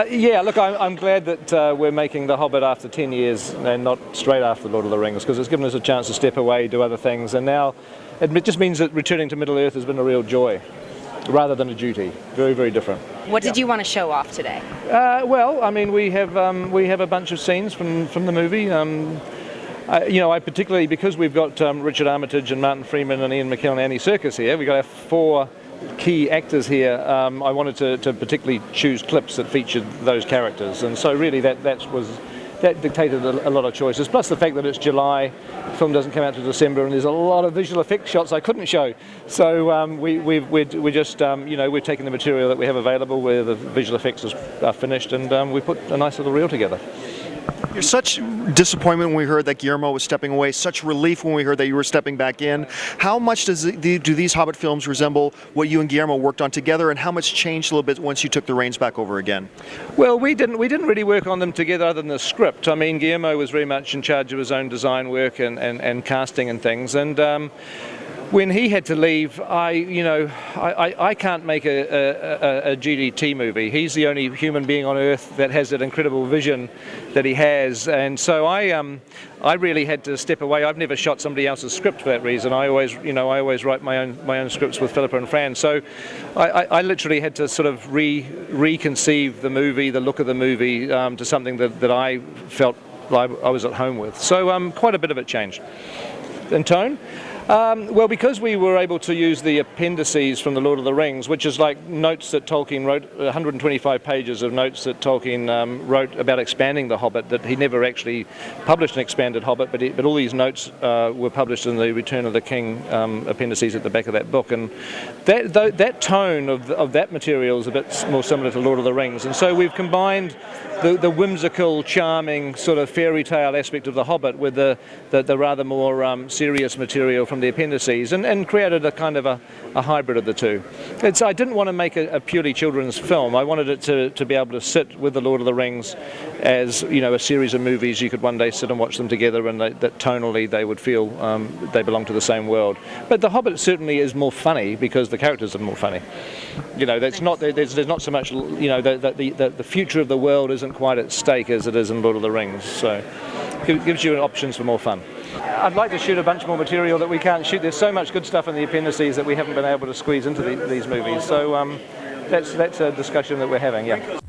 Yeah, look, I'm glad that we're making The Hobbit after 10 years and not straight after Lord of the Rings, because it's given us a chance to step away, do other things, and now it just means that returning to Middle-earth has been a real joy, rather than a duty. Very, very different. What did you want to show off today? Well, I mean, we have a bunch of scenes from the movie. I particularly, because we've got Richard Armitage and Martin Freeman and Ian McKellen and Annie Serkis here, we've got our 4 key actors here. I wanted to particularly choose clips that featured those characters, and so really that dictated a lot of choices. Plus the fact that it's July, the film doesn't come out till December, and there's a lot of visual effects shots I couldn't show. So we're just we've taken the material that we have available, where the visual effects are finished, and we put a nice little reel together. You're such disappointment when we heard that Guillermo was stepping away, such relief when we heard that you were stepping back in. How much do these Hobbit films resemble what you and Guillermo worked on together, and how much changed a little bit once you took the reins back over again? Well, we didn't really work on them together other than the script. I mean, Guillermo was very much in charge of his own design work and casting and things, and when he had to leave, I can't make a GDT movie. He's the only human being on Earth that has that incredible vision that he has, and so I really had to step away. I've never shot somebody else's script for that reason. I always write my own scripts with Philippa and Fran. So I literally had to sort of reconceive the movie, the look of the movie, to something that I felt I was at home with. So quite a bit of it changed. In tone? Well, because we were able to use the appendices from The Lord of the Rings, which is like notes that Tolkien wrote, 125 pages of notes that Tolkien wrote about expanding The Hobbit, that he never actually published an expanded Hobbit, but all these notes were published in the Return of the King appendices at the back of that book. And that tone of that material is a bit more similar to Lord of the Rings. And so we've combined the whimsical, charming sort of fairy tale aspect of The Hobbit with the rather more serious material from the appendices, and created a kind of a hybrid of the two. I didn't want to make a purely children's film. I wanted it to be able to sit with The Lord of the Rings as a series of movies. You could one day sit and watch them together, and that tonally they would feel they belong to the same world. But The Hobbit certainly is more funny because the characters are more funny. There's not so much the future of the world isn't quite at stake as it is in Lord of the Rings. So it gives you options for more fun. I'd like to shoot a bunch more material that we can't shoot. There's so much good stuff in the appendices that we haven't been able to squeeze into these movies. So that's a discussion that we're having, yeah.